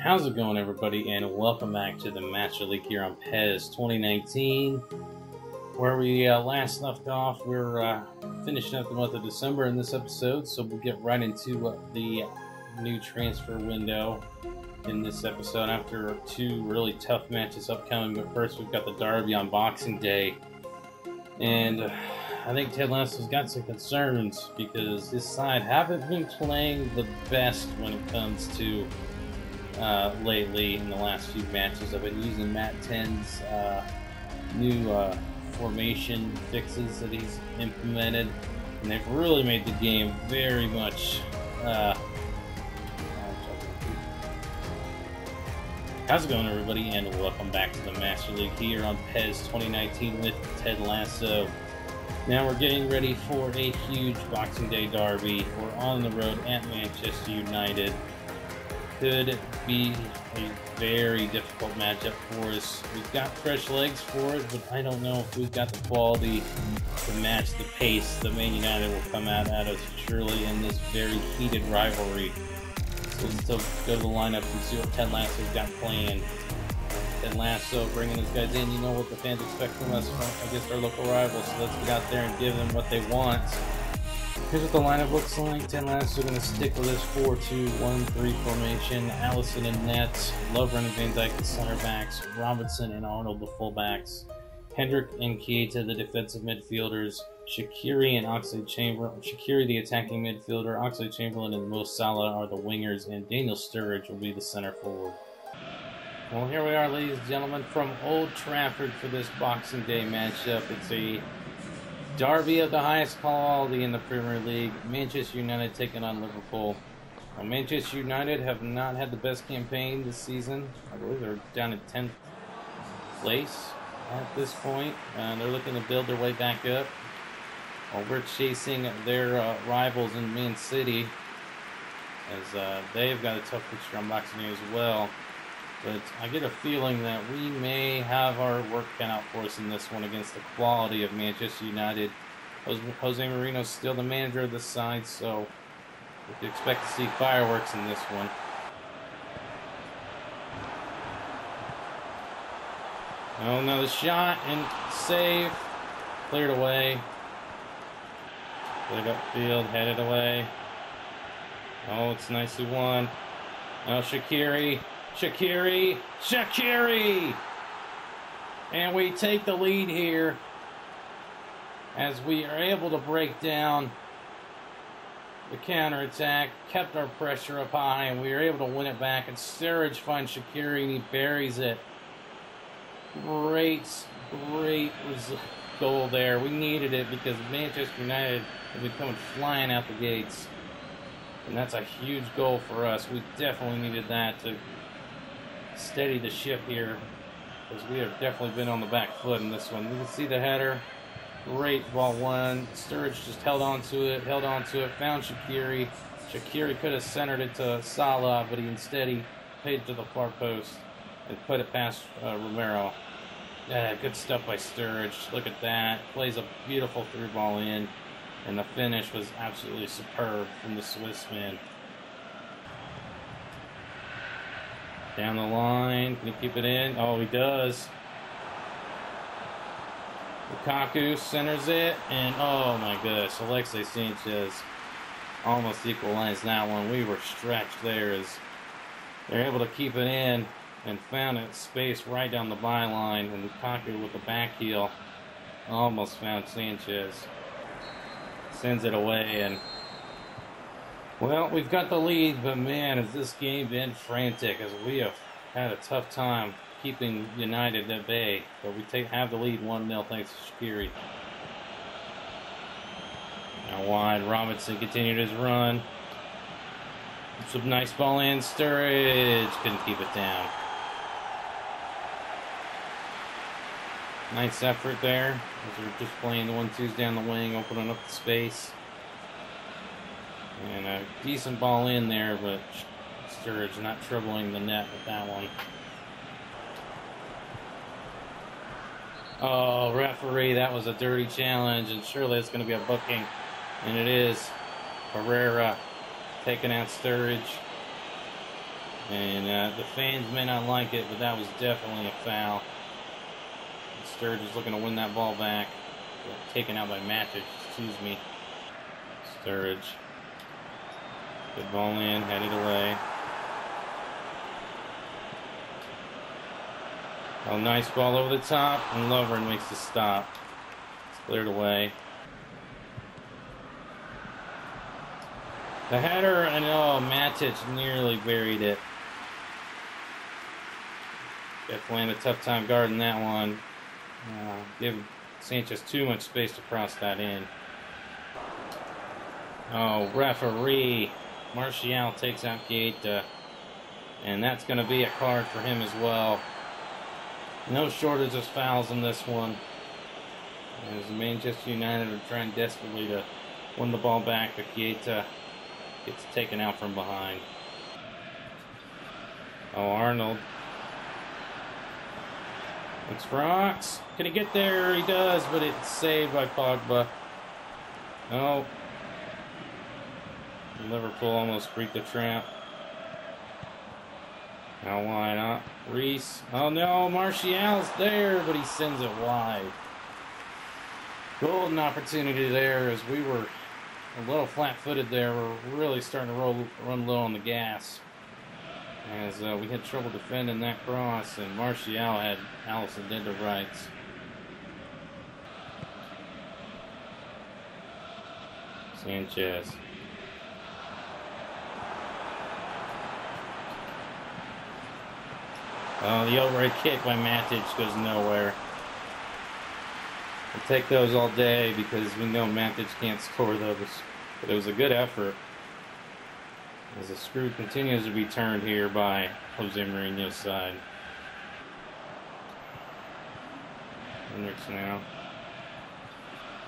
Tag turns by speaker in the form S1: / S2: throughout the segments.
S1: How's it going, everybody, and welcome back to the Master League here on PES 2019. Where we last left off, we're finishing up the month of December in this episode, so we'll get right into the new transfer window in this episode after two really tough matches upcoming. But first, we've got the Derby on Boxing Day, and I think Ted Lasso's got some concerns because his side haven't been playing the best when it comes to lately in the last few matches. I've been using Matt 10's new formation fixes that he's implemented, and they've really made the game very much How's it going, everybody, and welcome back to the Master League here on PES 2019 with Ted Lasso. Now we're getting ready for a huge Boxing Day derby. We're on the road at Manchester United. Could be a very difficult matchup for us. We've got fresh legs for it, but I don't know if we've got the quality to match the pace that Man United will come out at us surely in this very heated rivalry. So let's still go to the lineup and see what Ted Lasso's got planned. Ted Lasso bringing his guys in. You know what the fans expect from us against our local rivals, so let's get out there and give them what they want. Here's what the lineup looks like. Ted Lasso going to stick with his 4-2-1-3 formation. Allison and net. Love running Van Dijk the center backs. Robinson and Arnold the fullbacks. Hendrick and Keita the defensive midfielders. Shaqiri and Oxlade-Chamberlain. Shaqiri the attacking midfielder. Oxlade-Chamberlain and Mo Salah are the wingers, and Daniel Sturridge will be the center forward. Well, here we are, ladies and gentlemen, from Old Trafford for this Boxing Day matchup. It's a derby of the highest quality in the Premier League. Manchester United taking on Liverpool. Now, Manchester United have not had the best campaign this season. I believe they're down at 10th place at this point. They're looking to build their way back up. While we're chasing their rivals in Man City, as they've got a tough fixture on Boxing Day as well. But I get a feeling that we may have our work cut out for us in this one against the quality of Manchester United. Jose Mourinho's still the manager of this side, so we can expect to see fireworks in this one. Oh, another shot and save. Cleared away. Played upfield, headed away. Oh, it's nicely won. Oh, Shaqiri. And we take the lead here as we are able to break down the counterattack, kept our pressure up high, and we were able to win it back. And Sturridge finds Shaqiri and he buries it. Great goal there. We needed it because Manchester United have been coming flying out the gates. And that's a huge goal for us. We definitely needed that to steady the ship here, because we have definitely been on the back foot in this one. You can see the header. Great ball one. Sturridge just held on to it, found Shaqiri. Shaqiri could have centered it to Salah, but he paid to the far post and put it past Romero. Good stuff by Sturridge. Look at that. Plays a beautiful through ball in, and the finish was absolutely superb from the Swiss man. Down the line, can he keep it in? Oh, he does. Lukaku centers it, and oh my goodness, Alexis Sanchez almost equalized that one. We were stretched there as they're able to keep it in and found a space right down the byline, and Lukaku with the back heel almost found Sanchez. Sends it away, and well, we've got the lead, but man, has this game been frantic as we have had a tough time keeping United at bay. But we have the lead 1-0 thanks to Shaqiri. Now wide, Robinson continued his run. Some nice ball in, Sturridge couldn't keep it down. Nice effort there as we're just playing the 1-2s down the wing, opening up the space. And a decent ball in there, but Sturridge not troubling the net with that one. Oh, referee, that was a dirty challenge, and surely it's going to be a booking. And it is. Herrera taking out Sturridge. And the fans may not like it, but that was definitely a foul. Sturridge is looking to win that ball back. Taken out by Matic, excuse me. Sturridge. Good ball in, headed away. Oh, nice ball over the top, and Lovren makes the stop. It's cleared away. The header, and oh, Matic nearly buried it. Definitely had a tough time guarding that one. Give Sanchez too much space to cross that in. Oh, referee. Martial takes out Keita. And that's going to be a card for him as well. No shortage of fouls in this one. As Manchester United are trying desperately to win the ball back, but Keita gets taken out from behind. Oh, Arnold. Looks for Ox. Can he get there? He does, but it's saved by Pogba. Oh. Liverpool almost freaked the trap. Now why not? Reese. Oh no, Martial's there, but he sends it wide. Golden opportunity there as we were a little flat-footed there. We're really starting to run low on the gas. As we had trouble defending that cross, and Martial had Alisson dead to rights. Sanchez. Oh, the overhead kick by Matic goes nowhere. We'll take those all day because we know Matic can't score those. But it was a good effort. As the screw continues to be turned here by Jose Mourinho's side. Hendricks now.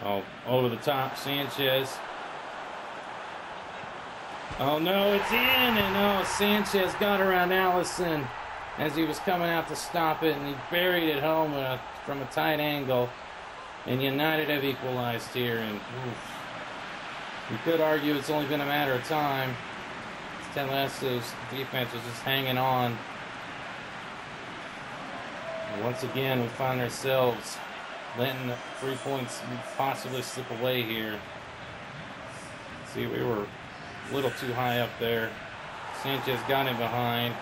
S1: Oh, over the top, Sanchez. Oh no, it's in, and oh, Sanchez got around Alisson as he was coming out to stop it, and he buried it home from a tight angle. And United have equalized here, and oof, you could argue it's only been a matter of time. Ted Lasso's defense was just hanging on. And once again, we find ourselves letting 3 points possibly slip away here. See, we were a little too high up there. Sanchez got him behind.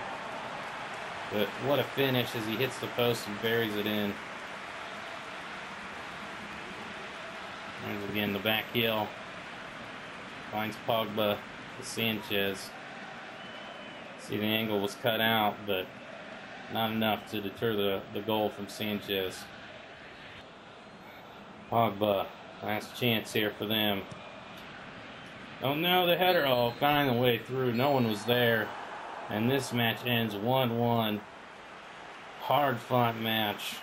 S1: But what a finish as he hits the post and buries it in. There's again the back heel. Finds Pogba to Sanchez. See, the angle was cut out, but not enough to deter the goal from Sanchez. Pogba, last chance here for them. Oh no, the header, oh, finding the way through. No one was there. And this match ends 1-1. Hard-fought match,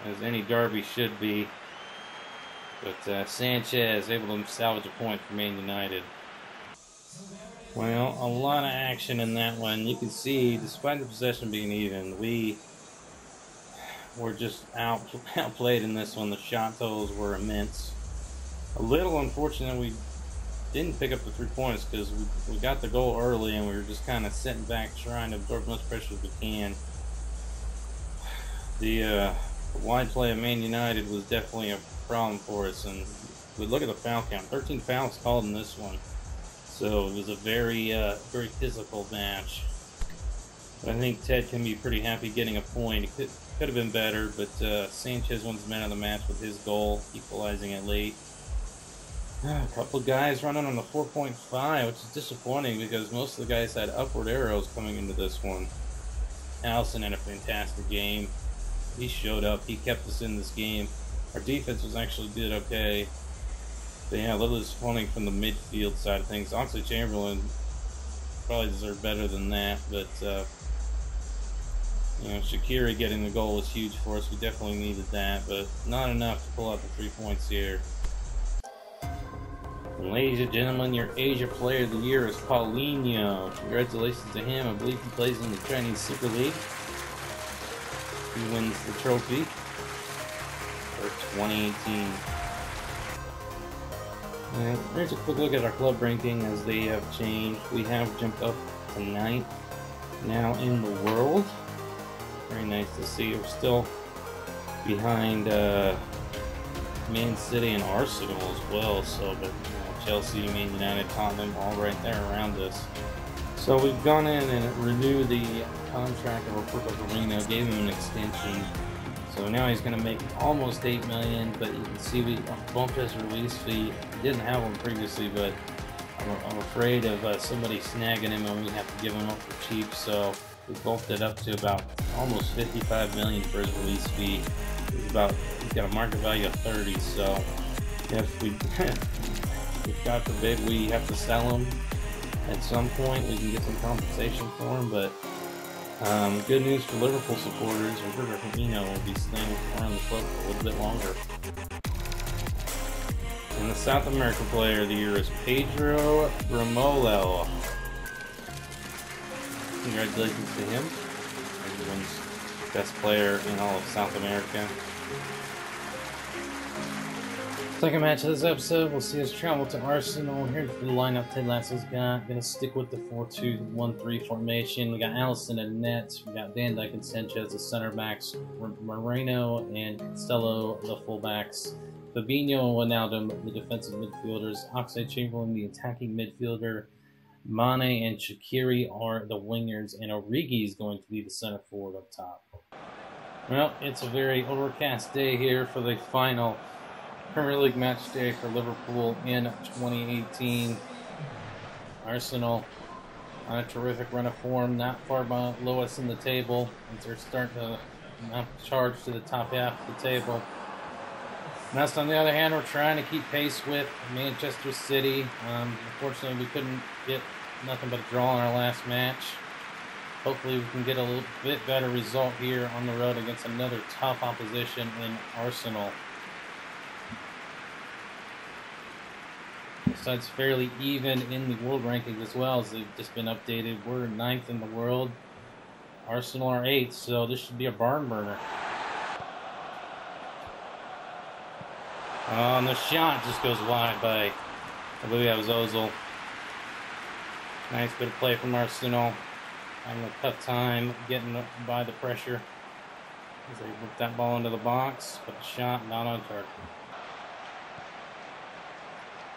S1: as any derby should be. But Sanchez able to salvage a point for Man United. Well, a lot of action in that one. You can see, despite the possession being even, we were just outplayed in this one. The shot totals were immense. A little unfortunate we didn't pick up the 3 points because we got the goal early and we were just kind of sitting back trying to absorb as much pressure as we can. The wide play of Man United was definitely a problem for us, and we look at the foul count. 13 fouls called in this one. So it was a very physical match. But I think Ted can be pretty happy getting a point. It could have been better, but Sanchez wins the man of the match with his goal, equalizing it late. A couple of guys running on the 4.5, which is disappointing because most of the guys had upward arrows coming into this one. Alisson had a fantastic game. He showed up. He kept us in this game. Our defense was actually did okay. But yeah, a little disappointing from the midfield side of things. Oxlade-Chamberlain probably deserved better than that, but you know, Shaqiri getting the goal was huge for us. We definitely needed that, but not enough to pull out the 3 points here. And ladies and gentlemen, your Asia Player of the Year is Paulinho. Congratulations to him. I believe he plays in the Chinese Super League. He wins the trophy for 2018. And here's a quick look at our club ranking as they have changed. We have jumped up to 9th now in the world. Very nice to see. We're still behind Man City and Arsenal as well. So, but Chelsea, Man United, Tottenham, all right there around us. So we've gone in and renewed the contract of Roberto Firmino, gave him an extension. So now he's going to make almost $8 million, but you can see we bumped his release fee. We didn't have one previously, but I'm afraid of somebody snagging him and we have to give him up for cheap. So we bumped it up to about almost $55 million for his release fee. He's got a market value of 30. So if God forbid we have to sell him at some point, we can get some compensation for him. But good news for Liverpool supporters, Roberto Firmino will be staying around the club for a little bit longer. And the South American Player of the Year is Pedro Ramolo. Congratulations to him. Everyone's best player in all of South America. Second match of this episode, we'll see us travel to Arsenal. Here's the lineup Ted Lasso's got. Gonna stick with the 4-2-1-3 formation. We got Alisson and Nets. We got Van Dijk and Sanchez the center backs. Moreno and Cancelo the fullbacks. Fabinho and Wijnaldum the defensive midfielders. Oxlade-Chamberlain the attacking midfielder. Mane and Shaqiri are the wingers, and Origi is going to be the center forward up top. Well, it's a very overcast day here for the final Premier League match day for Liverpool in 2018. Arsenal on a terrific run of form, not far below us in the table, as they're starting to charge to the top half of the table. Us, on the other hand, we're trying to keep pace with Manchester City. Unfortunately, we couldn't get nothing but a draw in our last match. Hopefully, we can get a little bit better result here on the road against another tough opposition in Arsenal. So it's fairly even in the world rankings as well, as they've just been updated. We're 9th in the world. Arsenal are 8th, so this should be a barn burner. And the shot just goes wide by, I believe that was Ozil. Nice bit of play from Arsenal. Having a tough time getting by the pressure as they whip that ball into the box, but the shot not on target.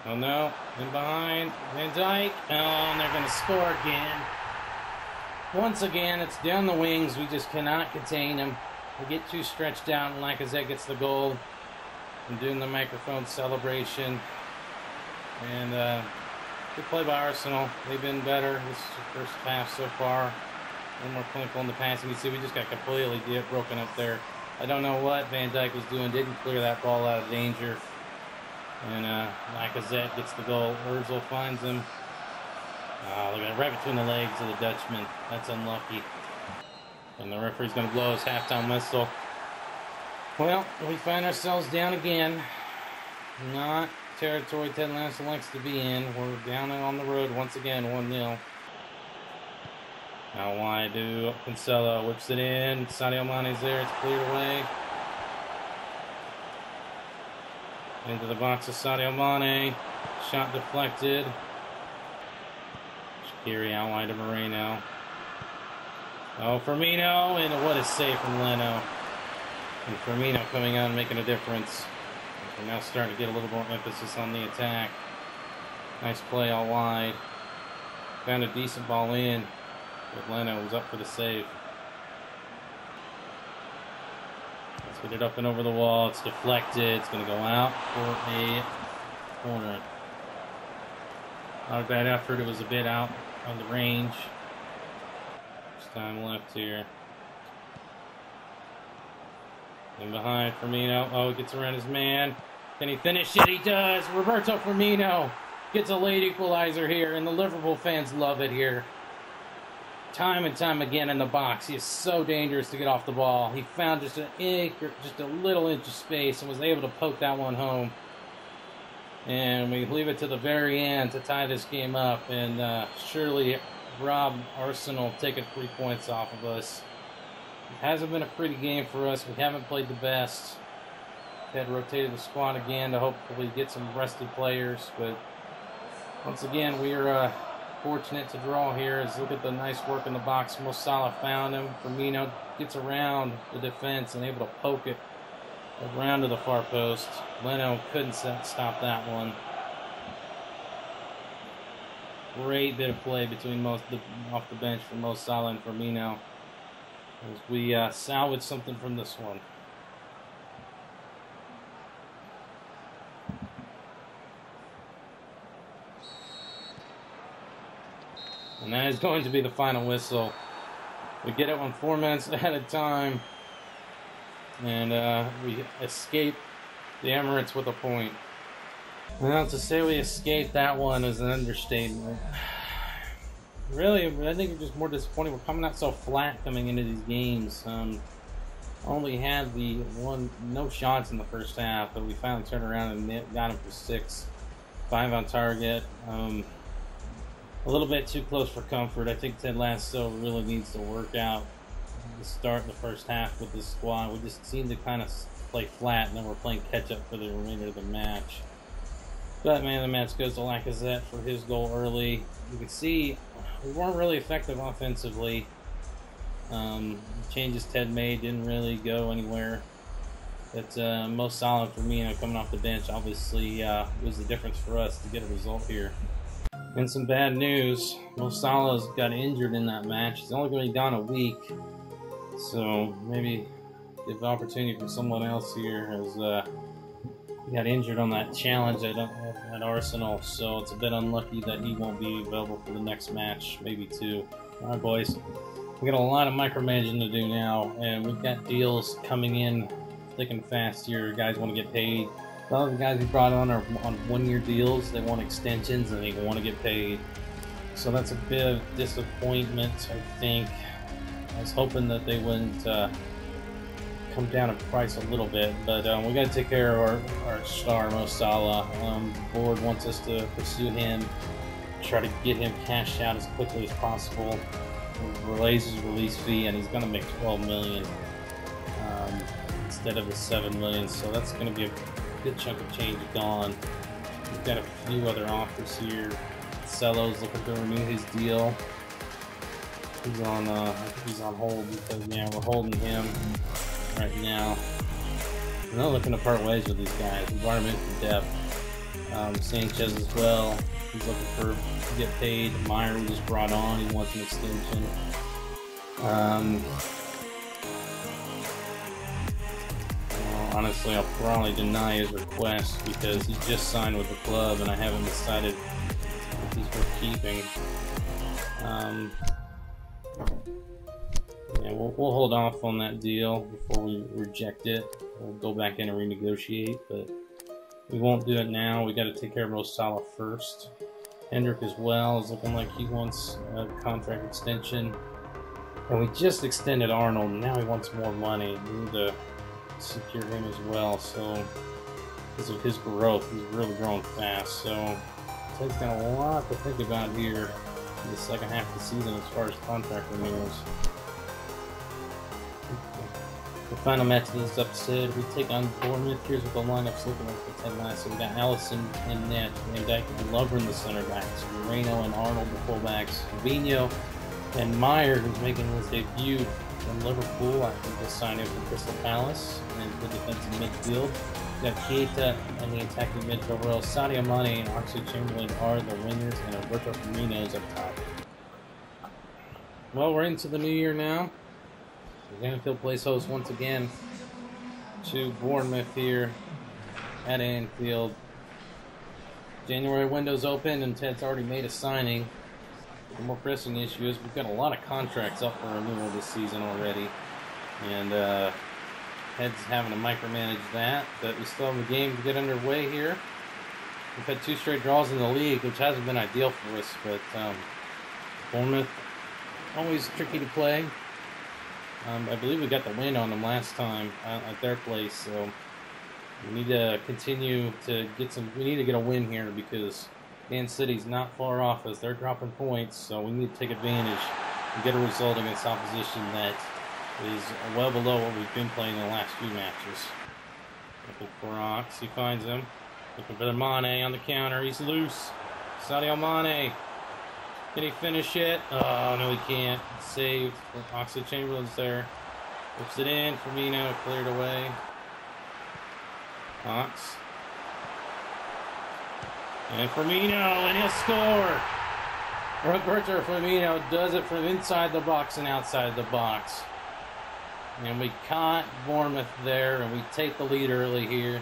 S1: Oh no, in behind, Van Dijk. Oh, and they're going to score again. Once again, it's down the wings. We just cannot contain them. We get too stretched out, and Lacazette gets the goal. I'm doing the microphone celebration. And good play by Arsenal. They've been better this first half so far. A little more clinical in the passing. You see, we just got completely broken up there. I don't know what Van Dijk was doing. Didn't clear that ball out of danger. And Lacazette gets the goal. Ozil finds him. Look at it, right between the legs of the Dutchman. That's unlucky. And the referee's going to blow his halftime whistle. Well, we find ourselves down again. Not territory Ted Lasso likes to be in. We're down on the road once again, 1-0. Now wide to Cancelo. Whips it in. Sadio Mane's there. It's cleared away. Into the box of Sadio Mane. Shot deflected. Shaqiri out wide to Moreno. Oh, Firmino. And what a save from Leno. And Firmino coming out and making a difference. We're now starting to get a little more emphasis on the attack. Nice play all wide. Found a decent ball in, but Leno was up for the save. Let's get it up and over the wall. It's deflected. It's going to go out for a corner. Not a bad effort. It was a bit out on the range. There's time left here. In behind Firmino. Oh, he gets around his man. Can he finish it? He does. Roberto Firmino gets a late equalizer here, and the Liverpool fans love it here. Time and time again in the box. He is so dangerous to get off the ball. He found just a little inch of space and was able to poke that one home. And we leave it to the very end to tie this game up and surely rob Arsenal, taking 3 points off of us. It hasn't been a pretty game for us. We haven't played the best. Had rotated the squad again to hopefully get some rested players, but once again we are fortunate to draw here. Let's look at the nice work in the box. Mo Salah found him. Firmino gets around the defense and able to poke it around to the far post. Leno couldn't stop that one. Great bit of play between off the bench for Mo Salah and Firmino as we salvage something from this one. And that is going to be the final whistle. We get it on 4 minutes at a time. And we escape the Emirates with a point. Well, to say we escaped that one is an understatement. Really, I think it's just more disappointing. We're coming out so flat coming into these games. Only had no shots in the first half, but we finally turned around and got him for 6. 5 on target. A little bit too close for comfort. I think Ted Lasso really needs to work out the start in the first half with this squad. We just seem to kind of play flat, and then we're playing catch-up for the remainder of the match. But man of the match goes to Lacazette for his goal early. You can see we weren't really effective offensively. Changes Ted made didn't really go anywhere. But Mo Salah for me, coming off the bench, obviously was the difference for us to get a result here. And some bad news. Mo Salah's got injured in that match. He's only going to be gone a week. So maybe give the opportunity for someone else here, as he got injured on that challenge at Arsenal. So it's a bit unlucky that he won't be available for the next match, maybe 2. All right, boys. We got a lot of micromanaging to do now, and we've got deals coming in thick and fast here. Guys want to get paid. A lot of the guys we brought on are on 1-year deals. They want extensions and they want to get paid. So that's a bit of disappointment, I think. I was hoping that they wouldn't come down in price a little bit, but we got to take care of our star, Mo Salah. The board wants us to pursue him, try to get him cashed out as quickly as possible. He relays his release fee, and he's going to make $12 million instead of the $7 million. So that's going to be a good chunk of change gone. We've got a few other offers here. Cello's looking to renew his deal. He's on, I think he's on hold because, yeah, we're holding him right now. We're not looking to part ways with these guys. We brought him in for depth. Sanchez as well. He's looking to get paid. Meyer we just brought on. He wants an extension. Honestly, I'll probably deny his request because he just signed with the club and I haven't decided if he's worth keeping. Yeah, we'll hold off on that deal before we reject it. We'll go back in and renegotiate, but we won't do it now. We got to take care of Mo Salah first. Hendrick as well is looking like he wants a contract extension. And we just extended Arnold, and now he wants more money. We need to secure him as well, so because of his growth, he's really growing fast. So Ted's got a lot to think about here in the second half of the season as far as contract renewals. The final match is up said. We take on Bournemouth. Here's what the lineup's looking like for Ted Lasso. We got Allison in net, Van Dijk and Lovren the center backs, Moreno and Arnold the fullbacks, Vino and Meyer, who's making his debut from Liverpool after just signing from Crystal Palace, and the defensive midfield. We got Keita and the attacking midfield row. Sadio Mane and Oxlade-Chamberlain are the wingers, and Alberto Firmino's up top. Well, we're into the new year now. Anfield plays host once again to Bournemouth here at Anfield. January window's open and Ted's already made a signing. The more pressing issue is we've got a lot of contracts up for renewal this season already, and Ted's having to micromanage that, but we still have a game to get underway here. We've had 2 straight draws in the league, which hasn't been ideal for us, but Bournemouth, always tricky to play. I believe we got the win on them last time at their place, so we need to continue to get we need to get a win here because Man City's not far off as they're dropping points, so we need to take advantage and get a result against opposition that is well below what we've been playing in the last few matches. Looking for Ox, he finds him. Looking for the Mane on the counter, he's loose. Sadio Mane. Can he finish it? Oh, no, he can't. Saved. Oxlade-Chamberlain's there. Whips it in. Firmino cleared away. Ox. And Firmino, and he'll score! Roberto Firmino does it from inside the box and outside the box. And we caught Bournemouth there, and we take the lead early here.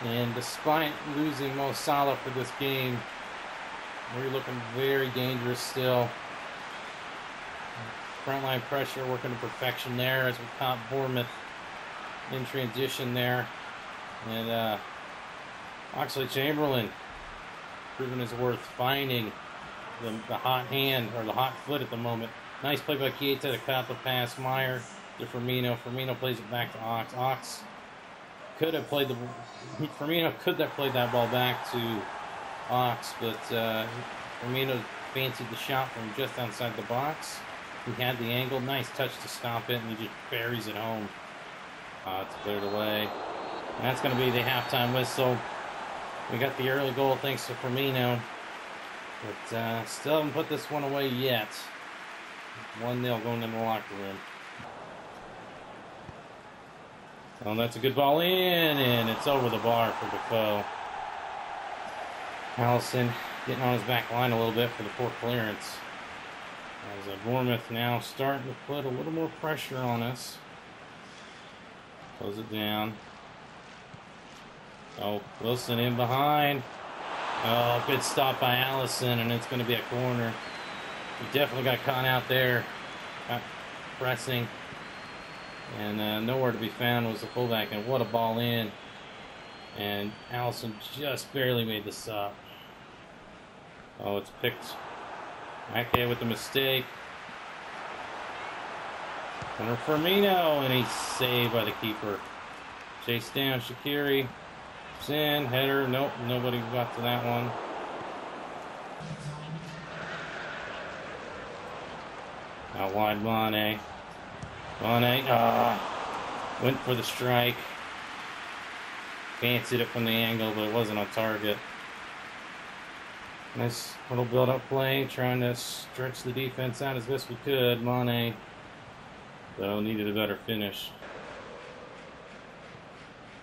S1: And despite losing Mo Salah for this game, we're looking very dangerous still. Frontline pressure working to perfection there as we caught Bournemouth in transition there. And Oxlade-Chamberlain proving his worth, finding the hot hand, or the hot foot at the moment. Nice play by Keita to cut out the pass. Meyer to Firmino. Firmino plays it back to Ox. Ox could have played Firmino could have played that ball back to Ox, but Firmino fancied the shot from just outside the box. He had the angle. Nice touch to stop it, and he just buries it home. It's cleared away. And that's going to be the halftime whistle. We got the early goal thanks to Firmino. But still haven't put this one away yet. 1-0 going in the locker room. Oh, that's a good ball in, and it's over the bar for Defoe. Allison getting on his back line a little bit for the poor clearance. As Bournemouth now starting to put a little more pressure on us. Close it down. Oh, Wilson in behind. Oh, good stop by Allison, and it's going to be a corner. He definitely got caught out there, pressing, and nowhere to be found was the fullback. And what a ball in! And Allison just barely made the stop. Oh, it's picked. Ake with the mistake. Corner Firmino, and he's saved by the keeper. Chase down Shaqiri. In, header, nope, nobody got to that one. Out wide, Mane. Went for the strike. Fancied it from the angle, but it wasn't on target. Nice little build-up play, trying to stretch the defense out as best we could. Mane, though, needed a better finish.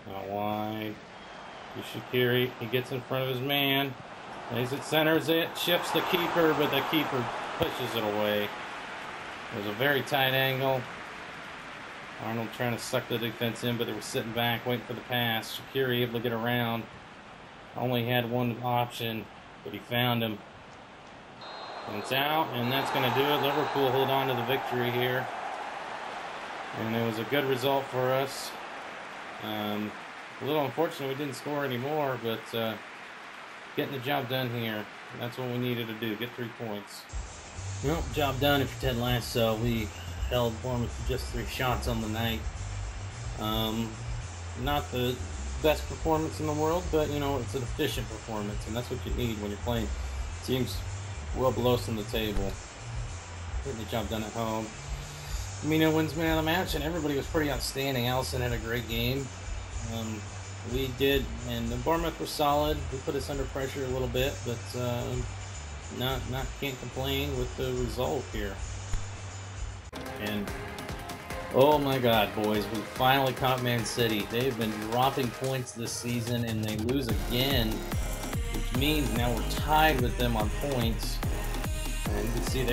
S1: Out wide. Shaqiri, he gets in front of his man. As it centers it, chips the keeper, but the keeper pushes it away. It was a very tight angle. Arnold trying to suck the defense in, but they were sitting back, waiting for the pass. Shaqiri able to get around. Only had one option, but he found him. And it's out, and that's going to do it. Liverpool hold on to the victory here. And it was a good result for us. A little unfortunate we didn't score anymore, but getting the job done here. That's what we needed to do, get 3 points. Well, job done for Ted Lasso. We held Bournemouth to just 3 shots on the night. Not the best performance in the world, but, you know, it's an efficient performance, and that's what you need when you're playing teams well below us in the table. Getting the job done at home. Firmino wins man of the match, and everybody was pretty outstanding. Allison had a great game. We did, and the Bournemouth were solid. They put us under pressure a little bit, but can't complain with the result here. And oh my God, boys, we finally caught Man City. They've been dropping points this season, and they lose again, which means now we're tied with them on points. And you can see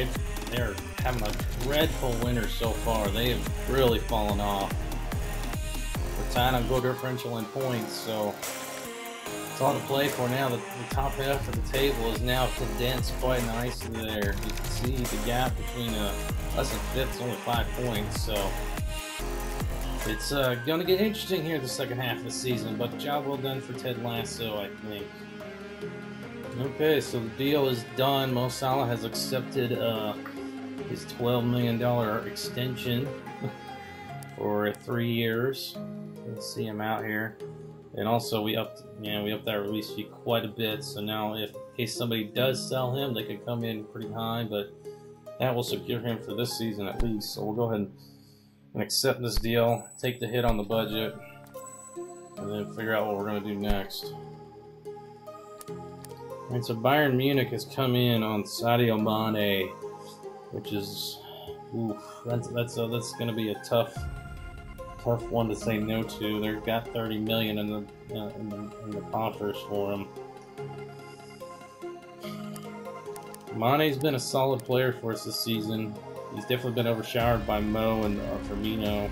S1: they're having a dreadful winter so far. They have really fallen off. We're tied on goal differential and points, so it's all to play for now. The top half of the table is now condensed quite nicely there. You can see the gap between us and fifth is only 5 points, so it's going to get interesting here the second half of the season, but job well done for Ted Lasso, I think. Okay, so the deal is done. Mo Salah has accepted his $12 million extension for 3 years. Let's see him out here. And also we upped that release fee quite a bit. So now in case somebody does sell him, they could come in pretty high, but that will secure him for this season at least. So we'll go ahead and accept this deal, take the hit on the budget, and then figure out what we're going to do next. Alright, so Bayern Munich has come in on Sadio Mane, which is, oof, that's going to be a tough one to say no to. They've got 30 million in the coffers for him. Mane's been a solid player for us this season. He's definitely been overshadowed by Mo and Firmino.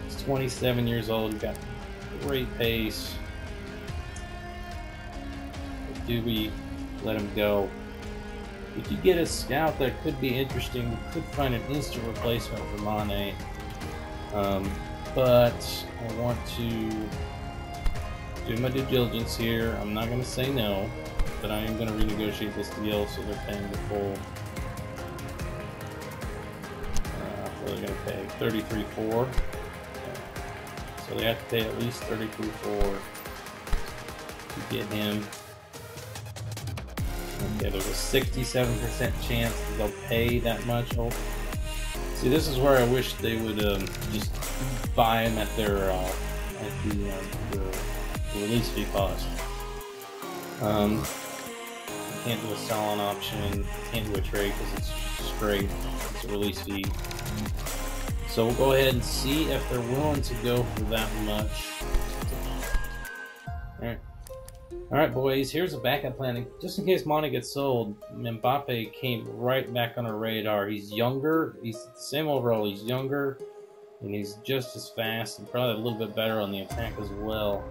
S1: He's 27 years old. He's got great pace. But do we let him go? If you get a scout that could be interesting, we could find an instant replacement for Mane. But I want to do my due diligence here. I'm not going to say no, but I am going to renegotiate this deal so they're paying the full. They're going to pay 33.4. Okay. So they have to pay at least 33.4 to get him. Okay, there's a 67% chance that they'll pay that much. Oh, see, this is where I wish they would just buy him at their the release fee cost. You can't do a sell-on option. Can't do a trade because it's straight. It's a release fee. So we'll go ahead and see if they're willing to go for that much. Alright, boys, here's a backup plan. Just in case Mane gets sold, Mbappe came right back on our radar. He's younger, he's the same overall, he's younger, and he's just as fast, and probably a little bit better on the attack as well.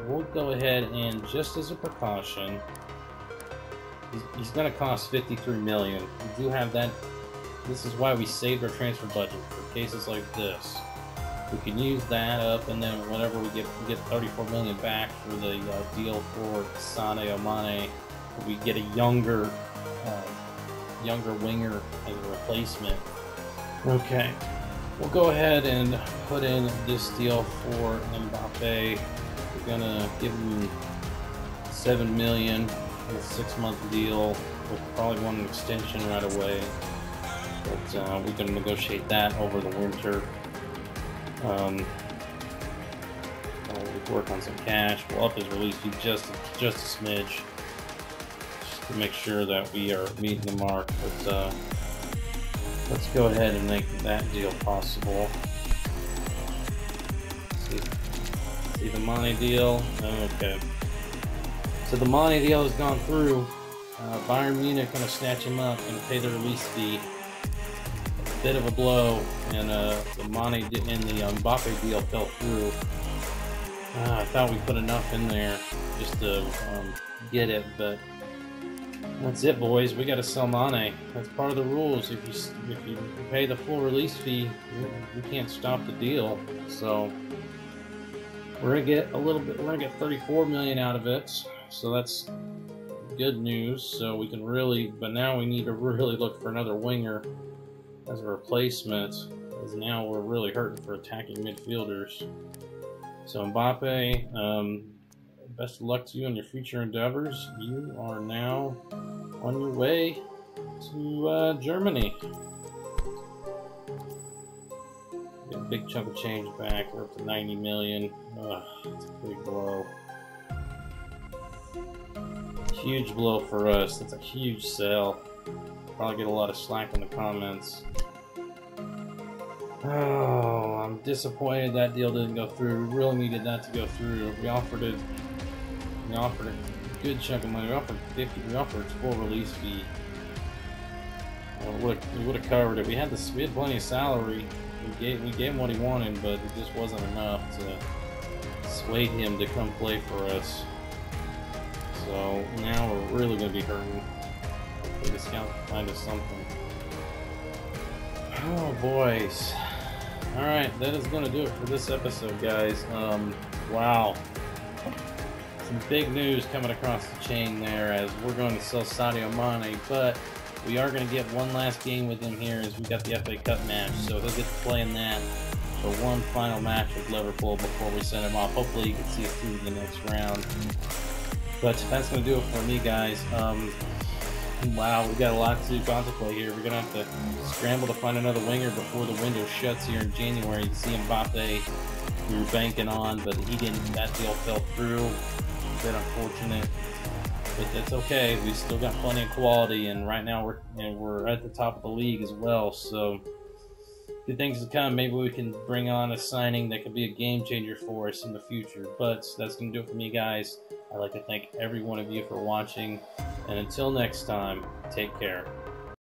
S1: We'll go ahead and, just as a precaution, he's going to cost 53 million. We do have that. This is why we saved our transfer budget for cases like this. We can use that up, and then whenever we get 34 million back for the deal for Sadio Mane, we get a younger winger as a replacement. Okay, we'll go ahead and put in this deal for Mbappe. We're gonna give him 7 million, a 6-month deal. We'll probably want an extension right away, but we can negotiate that over the winter. We'll work on some cash. We'll up his release fee just a smidge, just to make sure that we are meeting the mark. But let's go ahead and make that deal possible. See the Mane deal. Okay. So the Mane deal has gone through. Bayern Munich gonna snatch him up and pay the release fee. Bit of a blow, and the Mane and the Mbappe deal fell through. I thought we put enough in there just to get it, but that's it, boys. We got to sell Mane. That's part of the rules. If you pay the full release fee, we can't stop the deal. So we're gonna get a little bit. We're gonna get 34 million out of it. So that's good news. So we can really, but now we need to really look for another winger as a replacement, because now we're really hurting for attacking midfielders. So Mbappe, best of luck to you in your future endeavors. You are now on your way to Germany. Get a big chunk of change back. We're up to 90 million. It's a big blow. Huge blow for us. That's a huge sell. Probably get a lot of slack in the comments. Oh, I'm disappointed that deal didn't go through. We really needed that to go through. We offered a good chunk of money. We offered 50. We offered full release fee. We would have covered it. We had plenty of salary. We gave him what he wanted, but it just wasn't enough to sway him to come play for us. So now we're really going to be hurting. The scout can find us something. Oh, boys. Alright, that is going to do it for this episode, guys. Wow. Some big news coming across the chain there, as we're going to sell Sadio Mane, but we are going to get one last game with him here, as we got the FA Cup match, so he'll get to play in that for one final match with Liverpool before we send him off. Hopefully you can see us through the next round. But that's going to do it for me, guys. Wow, we've got a lot to contemplate here. We're going to have to scramble to find another winger before the window shuts here in January. You can see Mbappe, we were banking on, but he didn't. That deal fell through. A bit unfortunate. but that's okay. We still got plenty of quality, and right now we're at the top of the league as well. So good things to come. Maybe we can bring on a signing that could be a game changer for us in the future. But that's going to do it for me, guys. I'd like to thank every one of you for watching. And until next time, take care.